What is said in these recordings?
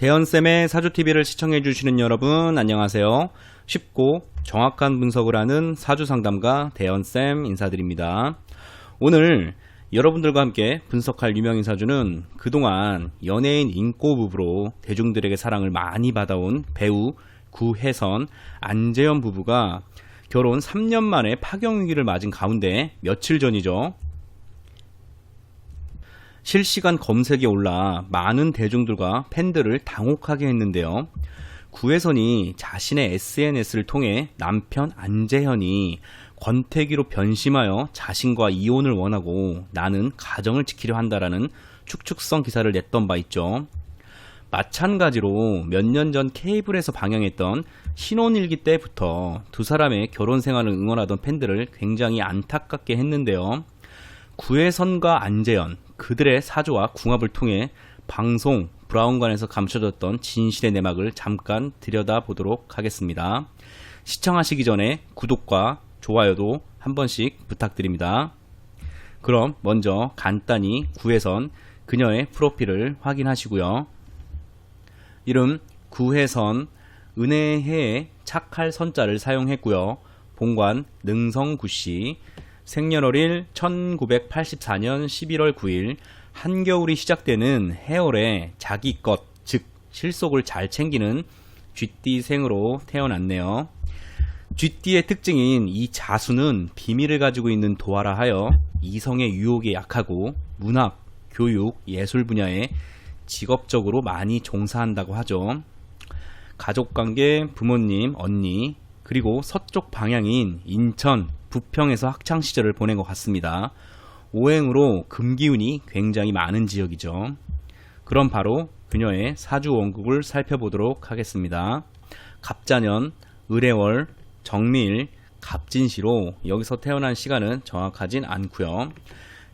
대현쌤의 사주TV를 시청해주시는 여러분 안녕하세요. 쉽고 정확한 분석을 하는 사주상담가 대현쌤 인사드립니다. 오늘 여러분들과 함께 분석할 유명인 사주는 그동안 연예인 인꼬 부부로 대중들에게 사랑을 많이 받아온 배우 구혜선, 안재현 부부가 결혼 3년 만에 파경위기를 맞은 가운데 며칠 전이죠. 실시간 검색에 올라 많은 대중들과 팬들을 당혹하게 했는데요. 구혜선이 자신의 SNS를 통해 남편 안재현이 권태기로 변심하여 자신과 이혼을 원하고 나는 가정을 지키려 한다라는 축축성 기사를 냈던 바 있죠. 마찬가지로 몇 년 전 케이블에서 방영했던 신혼일기 때부터 두 사람의 결혼 생활을 응원하던 팬들을 굉장히 안타깝게 했는데요. 구혜선과 안재현, 그들의 사주와 궁합을 통해 방송 브라운관에서 감춰졌던 진실의 내막을 잠깐 들여다보도록 하겠습니다. 시청하시기 전에 구독과 좋아요도 한 번씩 부탁드립니다. 그럼 먼저 간단히 구혜선, 그녀의 프로필을 확인하시고요. 이름 구혜선, 은혜해에 착할 선자를 사용했고요. 본관 능성구씨, 생년월일 1984년 11월 9일, 한겨울이 시작되는 해월에 자기 것, 즉 실속을 잘 챙기는 쥐띠생으로 태어났네요. 쥐띠의 특징인 이 자수는 비밀을 가지고 있는 도화라 하여 이성의 유혹에 약하고 문학, 교육, 예술 분야에 직업적으로 많이 종사한다고 하죠. 가족관계, 부모님, 언니, 그리고 서쪽 방향인 인천, 부평에서 학창시절을 보낸 것 같습니다. 오행으로 금기운이 굉장히 많은 지역이죠. 그럼 바로 그녀의 사주 원국을 살펴보도록 하겠습니다. 갑자년, 을해월, 정미일, 갑진시로 여기서 태어난 시간은 정확하진 않고요.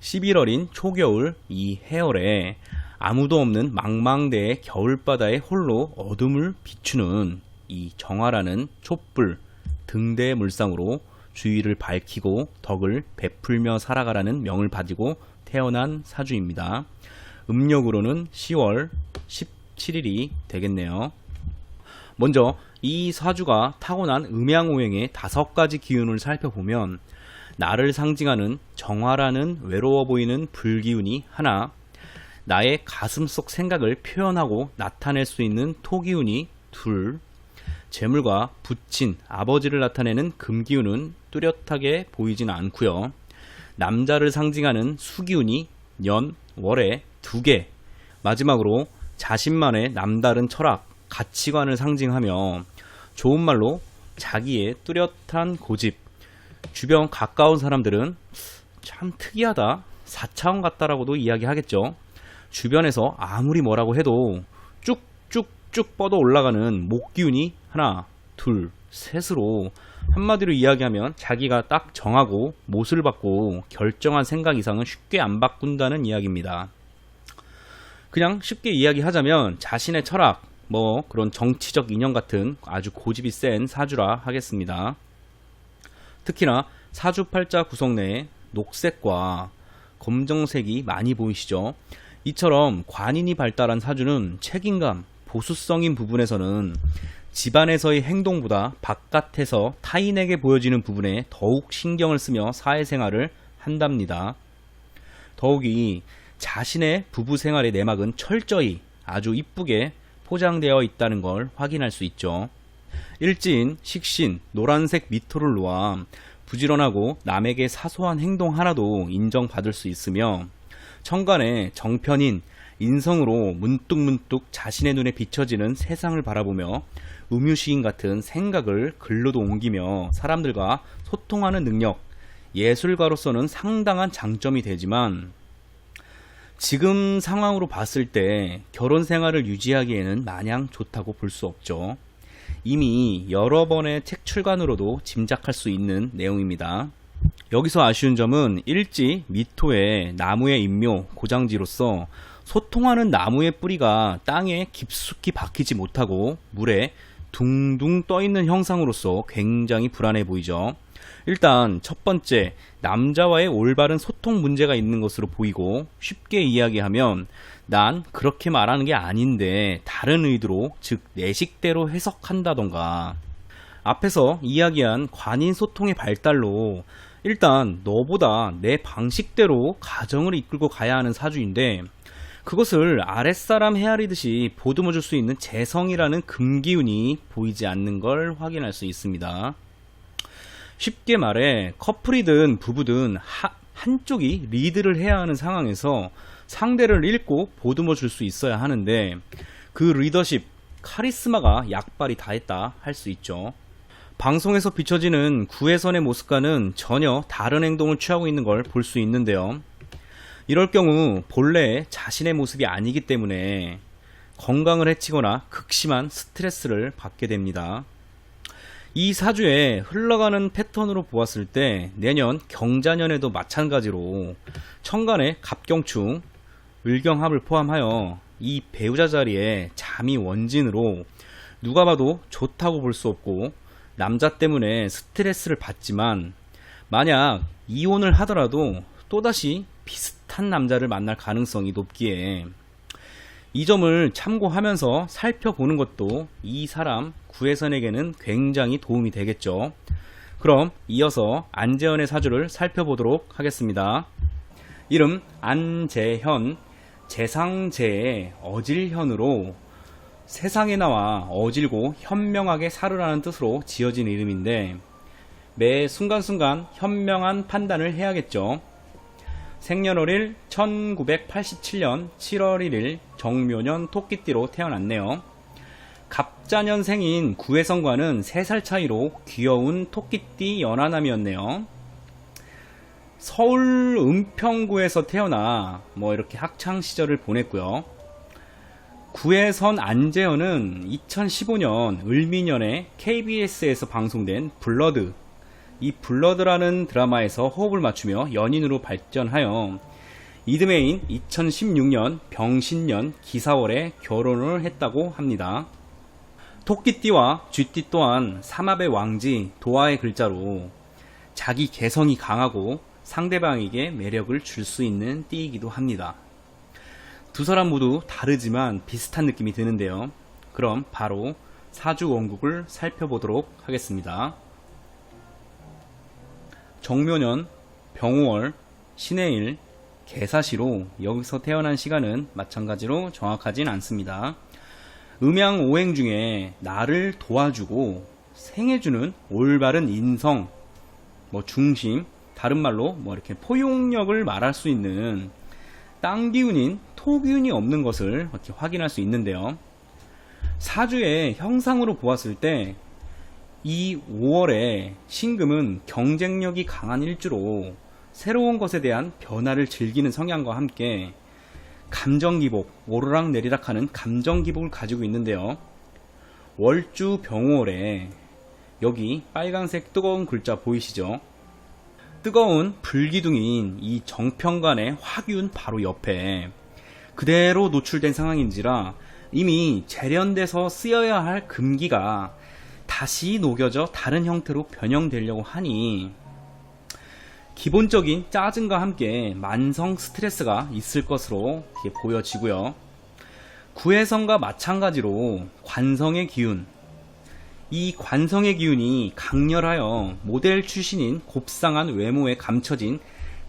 11월인 초겨울 이 해월에 아무도 없는 망망대의 겨울바다에 홀로 어둠을 비추는 이 정화라는 촛불, 등대의 물상으로 주위를 밝히고 덕을 베풀며 살아가라는 명을 가지고 태어난 사주입니다. 음력으로는 10월 17일이 되겠네요. 먼저 이 사주가 타고난 음양오행의 5가지 기운을 살펴보면 나를 상징하는 정화라는 외로워 보이는 불기운이 하나, 나의 가슴속 생각을 표현하고 나타낼 수 있는 토기운이 둘, 재물과 부친, 아버지를 나타내는 금기운은 뚜렷하게 보이진 않고요. 남자를 상징하는 수기운이 년, 월에 2개, 마지막으로 자신만의 남다른 철학, 가치관을 상징하며 좋은 말로 자기의 뚜렷한 고집, 주변 가까운 사람들은 참 특이하다, 4차원 같다라고도 이야기하겠죠. 주변에서 아무리 뭐라고 해도 쭉쭉쭉 뻗어 올라가는 목기운이 하나, 둘, 셋으로 한마디로 이야기하면 자기가 딱 정하고 못을 받고 결정한 생각 이상은 쉽게 안 바꾼다는 이야기입니다. 그냥 쉽게 이야기하자면 자신의 철학, 그런 정치적 이념 같은 아주 고집이 센 사주라 하겠습니다. 특히나 사주팔자 구성 내에 녹색과 검정색이 많이 보이시죠? 이처럼 관인이 발달한 사주는 책임감, 보수성인 부분에서는 집안에서의 행동보다 바깥에서 타인에게 보여지는 부분에 더욱 신경을 쓰며 사회생활을 한답니다. 더욱이 자신의 부부생활의 내막은 철저히 아주 이쁘게 포장되어 있다는 걸 확인할 수 있죠. 일진, 식신, 노란색 미토를 놓아 부지런하고 남에게 사소한 행동 하나도 인정받을 수 있으며 천간에 정편인 인성으로 문득문득 자신의 눈에 비춰지는 세상을 바라보며 음유시인 같은 생각을 글로도 옮기며 사람들과 소통하는 능력, 예술가로서는 상당한 장점이 되지만 지금 상황으로 봤을 때 결혼 생활을 유지하기에는 마냥 좋다고 볼 수 없죠. 이미 여러 번의 책 출간으로도 짐작할 수 있는 내용입니다. 여기서 아쉬운 점은 일지, 미토의 나무의 인묘, 고장지로서 소통하는 나무의 뿌리가 땅에 깊숙이 박히지 못하고 물에 둥둥 떠있는 형상으로서 굉장히 불안해 보이죠. 일단 첫 번째, 남자와의 올바른 소통 문제가 있는 것으로 보이고, 쉽게 이야기하면 난 그렇게 말하는 게 아닌데 다른 의도로, 즉 내 식대로 해석한다던가, 앞에서 이야기한 관인 소통의 발달로 일단 너보다 내 방식대로 가정을 이끌고 가야 하는 사주인데, 그것을 아랫사람 헤아리듯이 보듬어 줄 수 있는 재성이라는 금기운이 보이지 않는 걸 확인할 수 있습니다. 쉽게 말해 커플이든 부부든 한쪽이 리드를 해야 하는 상황에서 상대를 읽고 보듬어 줄 수 있어야 하는데, 그 리더십, 카리스마가 약발이 다했다 할 수 있죠. 방송에서 비춰지는 구혜선의 모습과는 전혀 다른 행동을 취하고 있는 걸 볼 수 있는데요. 이럴 경우 본래 자신의 모습이 아니기 때문에 건강을 해치거나 극심한 스트레스를 받게 됩니다. 이 사주에 흘러가는 패턴으로 보았을 때 내년 경자년에도 마찬가지로 천간의 갑경충, 을경합을 포함하여 이 배우자 자리에 잠이 원진으로 누가 봐도 좋다고 볼 수 없고, 남자 때문에 스트레스를 받지만 만약 이혼을 하더라도 또다시 비슷한 남자를 만날 가능성이 높기에 이 점을 참고하면서 살펴보는 것도 이 사람 구혜선에게는 굉장히 도움이 되겠죠. 그럼 이어서 안재현의 사주를 살펴보도록 하겠습니다. 이름 안재현, 재상재의 어질현으로 세상에 나와 어질고 현명하게 살으라는 뜻으로 지어진 이름인데, 매 순간순간 현명한 판단을 해야겠죠. 생년월일 1987년 7월 1일 정묘년 토끼띠로 태어났네요. 갑자년생인 구혜선과는 3살 차이로 귀여운 토끼띠 연하남이었네요. 서울 은평구에서 태어나 이렇게 학창시절을 보냈고요. 구혜선 안재현은 2015년 을미년에 KBS에서 방송된 블러드, 이 블러드라는 드라마에서 호흡을 맞추며 연인으로 발전하여 이듬해인 2016년 병신년 기사월에 결혼을 했다고 합니다. 토끼띠와 쥐띠 또한 삼합의 왕지 도화의 글자로 자기 개성이 강하고 상대방에게 매력을 줄 수 있는 띠이기도 합니다. 두 사람 모두 다르지만 비슷한 느낌이 드는데요. 그럼 바로 사주 원국을 살펴보도록 하겠습니다. 정묘년, 병오월, 신해일, 개사시로 여기서 태어난 시간은 마찬가지로 정확하진 않습니다. 음양 오행 중에 나를 도와주고 생해주는 올바른 인성, 중심, 다른 말로 이렇게 포용력을 말할 수 있는 땅기운인 토기운이 없는 것을 이렇게 확인할 수 있는데요. 사주의 형상으로 보았을 때 이 5월에 신금은 경쟁력이 강한 일주로 새로운 것에 대한 변화를 즐기는 성향과 함께 감정기복, 오르락 내리락 하는 감정기복을 가지고 있는데요. 월주 병오월에 여기 빨간색 뜨거운 글자 보이시죠? 뜨거운 불기둥인 이 정평관의 화기운 바로 옆에 그대로 노출된 상황인지라 이미 재련돼서 쓰여야 할 금기가 다시 녹여져 다른 형태로 변형되려고 하니 기본적인 짜증과 함께 만성 스트레스가 있을 것으로 보여지고요. 구혜성과 마찬가지로 관성의 기운, 이 관성의 기운이 강렬하여 모델 출신인 곱상한 외모에 감춰진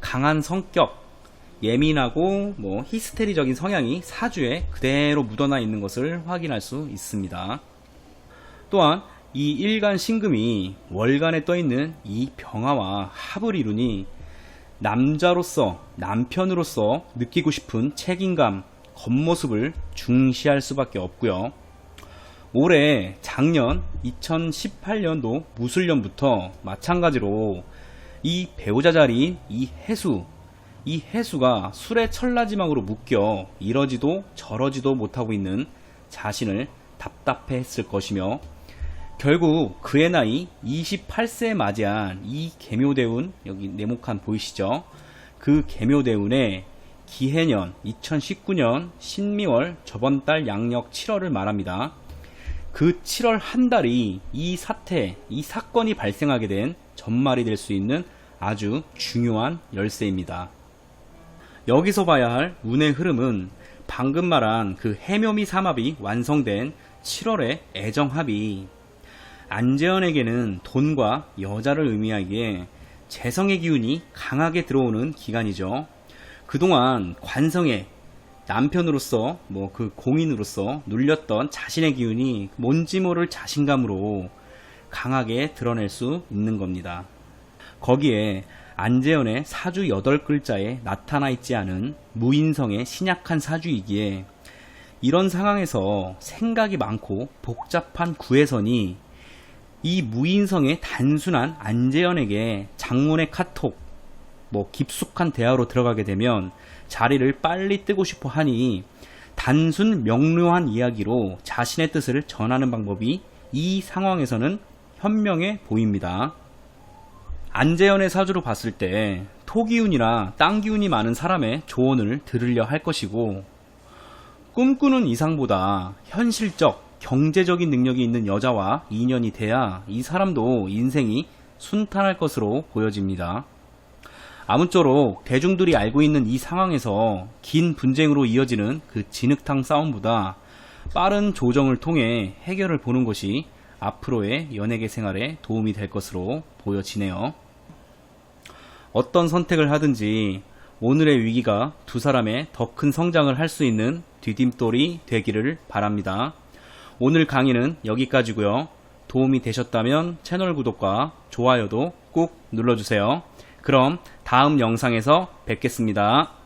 강한 성격, 예민하고 히스테리적인 성향이 사주에 그대로 묻어나 있는 것을 확인할 수 있습니다. 또한 이 일간 신금이 월간에 떠있는 이 병화와 합을 이루니 남자로서, 남편으로서 느끼고 싶은 책임감, 겉모습을 중시할 수밖에 없고요. 올해 작년 2018년도 무술년부터 마찬가지로 이 배우자 자리인 이 해수가 술의 천라지망으로 묶여 이러지도 저러지도 못하고 있는 자신을 답답해 했을 것이며, 결국 그의 나이 28세에 맞이한 이 계묘대운, 여기 네모칸 보이시죠? 그 계묘대운의 기해년 2019년 신미월 저번 달 양력 7월을 말합니다. 그 7월 한 달이 이 사건이 발생하게 된 전말이 될 수 있는 아주 중요한 열쇠입니다. 여기서 봐야 할 운의 흐름은 방금 말한 그 해묘미 삼합이 완성된 7월의 애정합이 안재현에게는 돈과 여자를 의미하기에 재성의 기운이 강하게 들어오는 기간이죠. 그동안 관성의 남편으로서 그 공인으로서 눌렸던 자신의 기운이 뭔지 모를 자신감으로 강하게 드러낼 수 있는 겁니다. 거기에 안재현의 사주 8글자에 나타나 있지 않은 무인성의 신약한 사주이기에 이런 상황에서 생각이 많고 복잡한 구혜선이 이 무인성의 단순한 안재현에게 장문의 카톡, 깊숙한 대화로 들어가게 되면 자리를 빨리 뜨고 싶어 하니 단순 명료한 이야기로 자신의 뜻을 전하는 방법이 이 상황에서는 현명해 보입니다. 안재현의 사주로 봤을 때 토기운이나 땅기운이 많은 사람의 조언을 들으려 할 것이고, 꿈꾸는 이상보다 현실적, 경제적인 능력이 있는 여자와 인연이 돼야 이 사람도 인생이 순탄할 것으로 보여집니다. 아무쪼록 대중들이 알고 있는 이 상황에서 긴 분쟁으로 이어지는 그 진흙탕 싸움보다 빠른 조정을 통해 해결을 보는 것이 앞으로의 연예계 생활에 도움이 될 것으로 보여지네요. 어떤 선택을 하든지 오늘의 위기가 두 사람의 더 큰 성장을 할 수 있는 디딤돌이 되기를 바랍니다. 오늘 강의는 여기까지고요. 도움이 되셨다면 채널 구독과 좋아요도 꼭 눌러주세요. 그럼 다음 영상에서 뵙겠습니다.